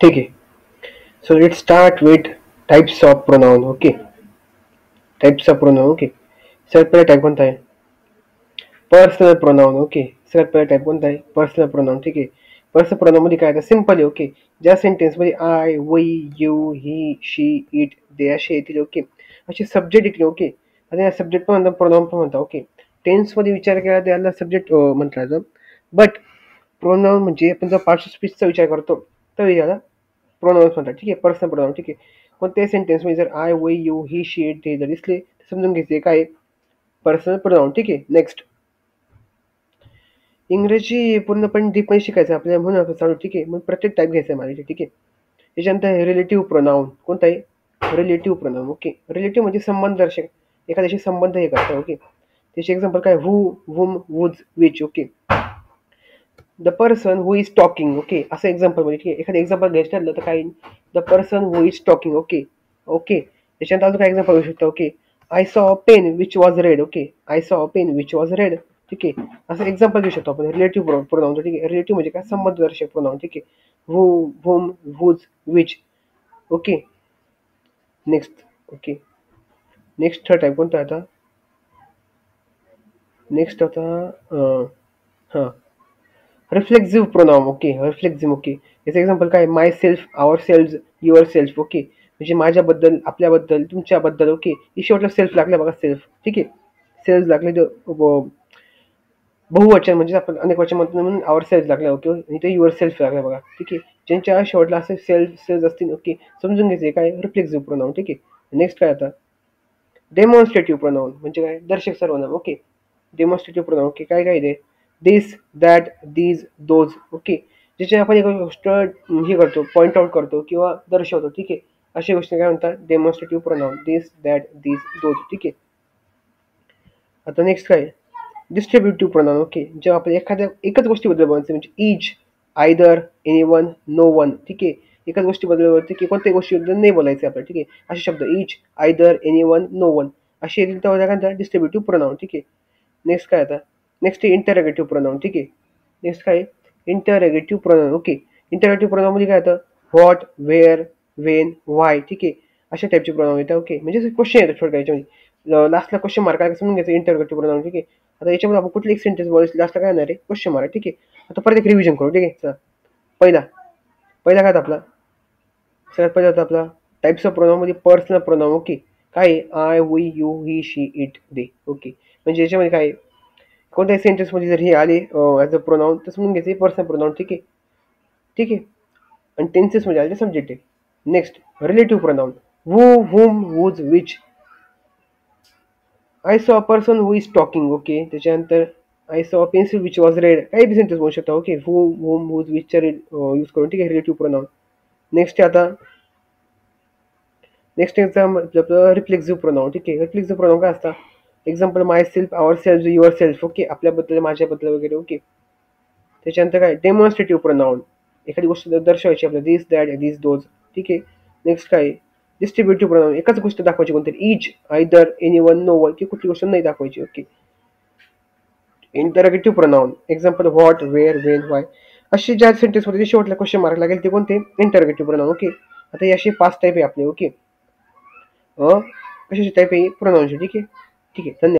ठीक आहे. So let start with types of pronoun. Okay, types of pronoun. Okay, सगळ्यात पहिला टाइप कोणता आहे? Personal pronoun. ओके, सगळ्यात पहिला टाइप कोणता आहे? Personal pronoun. ठीक आहे. पर्सनल प्रोनाउन मध्ये काय आहे? सिंपल आहे. ओके, ज्या सेंटेन्स मध्ये I, we, you, he, she, it, they असे येतील. ओके, असे सब्जेक्ट येतील. ओके, आणि या सब्जेक्ट पण म्हणतात, प्रोनाउन पण म्हणतात. ओके, टेन्स मध्ये विचार केला त्याला सब्जेक्ट म्हटलं जातं. बट प्रोनाउन म्हणजे आपण जर पार्ट ऑफ स्पीचचा विचार करतो तर याला प्रोनाउन्स म्हणतात. ठीक आहे, पर्सनल प्रोनाउन. ठीक आहे, कोणत्याही सेंटेन्स मध्ये जर I, we, you, he, she, it, ते जर दिसले तर समजून घ्यायचे काय पर्सनल प्रोनाउन. ठीक आहे. नेक्स्ट, इंग्रजी पूर्णपणे डीपमध्ये शिकायचं आहे आपल्याला म्हणून आपण चालू. ठीक आहे, मग प्रत्येक टाईप घ्यायचा आहे मला. ठीक आहे, त्याच्यानंतर रिलेटिव्ह प्रोनाउन. कोणता आहे? Relative pronoun. ओके, रिलेटिव्ह म्हणजे संबंध दर्शक, एखाद्याशी संबंध हे करतात. ओके, त्याचे एक्झाम्पल काय? Who, whom, whose, which. Okay, the person who is talking. Okay, असं एक्झाम्पल म्हणजे ठीक आहे, एखादं एक्झाम्पल घ्यायचं ठरलं तर काय? The person who is talking. Okay, okay, त्याच्यानंतर अजून काय एक्झाम्पल घेऊ शकतो? Okay, I saw a pen which was red. Okay, I saw a pen which was red. ठीक आहे, असं एक्झाम्पल घेऊ शकतो आपण रिलेटिव्ह प्रोनाउन. ठीक आहे, रिलेटिव्ह म्हणजे काय? संबंधदर्शक प्रोनाउन. ठीक आहे, who, whom, whose, which. Okay, next. Okay, next third type कोणता आता? नेक्स्ट आता हां, reflexive pronoun. Okay, reflexive. Okay, याचं एक्झाम्पल काय? Myself, ourself, yourself. Okay, म्हणजे माझ्याबद्दल, आपल्याबद्दल, तुमच्याबद्दल. ओके, ही शेवटला सेल्फ लागला बघा, सेल्फ. ठीक आहे, सेल्फ लागले बहुवचन म्हणजे आपण अनेक वचन म्हणतो म्हणून आवर सेल्फ लागला. ओके, आणि ते युअर सेल्फ लागला बघा. ठीक आहे, ज्यांच्या शेवटला असे सेल्फ सेल्फ असतील. ओके, समजून घ्यायचे काय? Reflexive pronoun. ठीक आहे, नेक्स्ट काय आता? डेमॉन्स्ट्रेटिव्ह प्रोनाउन म्हणजे काय? दर्शक सर्वनाम. Okay, demonstrative pronoun. ओके, काय काय ते? दिस, दॅट, दीज, दोज. ओके, ज्याच्या आपण एक गोष्ट हे करतो, पॉइंट आउट करतो किंवा दर्शवतो. ठीक आहे, अशा गोष्टी काय म्हणतात? Demonstrative pronoun. This, that, these, those. ठीक आहे, आता नेक्स्ट काय? Distributive pronoun. ओके, जेव्हा आपण एखाद्या एकच गोष्टीबद्दल बोलायचं म्हणजे इच, आयदर, एनीवन, नो वन. ठीक आहे, एकाच गोष्टीबद्दल बोलतो की कोणत्याही गोष्टीबद्दल नाही बोलायचं आपल्याला. ठीक आहे, असे शब्द each, either, anyone, no one असे येतील तेव्हा काय म्हणतात? Distributive pronoun. ठीक आहे, नेक्स्ट काय आता? Next interrogative pronoun. ठीक आहे, नेक्स्ट काय? Interrogative pronoun. Okay, interrogative pronoun म्हणजे काय येतं? What, where, when, why. ठीक आहे, अशा टाईपचे प्रोनाउन येतात. ओके, म्हणजे क्वेश्चन येतात थोडक्यात याच्यामध्ये. लास्टला क्वेश्चन मार्क आहे समजून घ्यायचं इंटरोगेटिव्ह प्रोनाउन. ठीक आहे, आता याच्यामध्ये आपण कुठली एक सेंटेन्स बोलायचं लास्टला काय येणार आहे? Question mark. ठीक आहे, आता परत एक रिव्हिजन करू. ठीक आहे, चला. पहिला पहिला काय होता आपला? सगळ्यात पहिला होता आपला टाइप्स ऑफ प्रोनाउन मध्ये पर्सनल प्रोनाउन. ओके, काय आहे? I, we, you, he, she, it, they. Okay, म्हणजे याच्यामध्ये काय आहे? कोणत्याही सेंटेन्समध्ये जर हे आले ॲज अ प्रोनाउन तर समजून घ्यायचे पर्सनल प्रोनाउन. ठीक आहे, ठीक आहे, आणि टेन्सेसमध्ये आले सब्जेक्ट आहे. Next, relative pronoun. Who, whom, whose, which. I saw a person who is talking. Okay, त्याच्यानंतर I saw a pencil which was red. काही बी सेंटेन्स बोलू शकता. ओके, हू, whom, whose, whichचा यूज करून. ठीक आहे, रिलेटिव्ह प्रोनाउन. नेक्स्ट आता नेक्स्ट एक्झाम आपलं रिफ्लेक्सिव्ह प्रोनाउन. ठीक आहे, रिफ्लेक्सिव्ह प्रोनाउन काय असतात? Example myself, ourself, yourself. Okay, आपल्याबद्दल, माझ्याबद्दल वगैरे. ओके, त्याच्यानंतर काय? डेमॉन्स्ट्रेटिव्ह प्रोनाउन, एखादी गोष्ट दर्शवायची आपल्याला. दिस, दॅट, दिस, दोज. ठीक आहे, नेक्स्ट काय? डिस्ट्रीब्युटिव्ह प्रोनाउन, एकाच गोष्ट दाखवायची कोणतरी. Each, either, anyone, no one, की कुठली गोष्ट नाही दाखवायची. Okay, interrogative pronoun, example what, where, when, why. अशी ज्या सेंटेन्समध्ये शेवटला क्वेश्चन मार्क लागेल ते कोणते? Interrogative pronoun. ओके, आता हे असे 5 टाईप आहे आपले. ओके, कशाची टाईप आहे? प्रोनाउन्सची. ठीक आहे, ठीक आहे, धन्यवाद.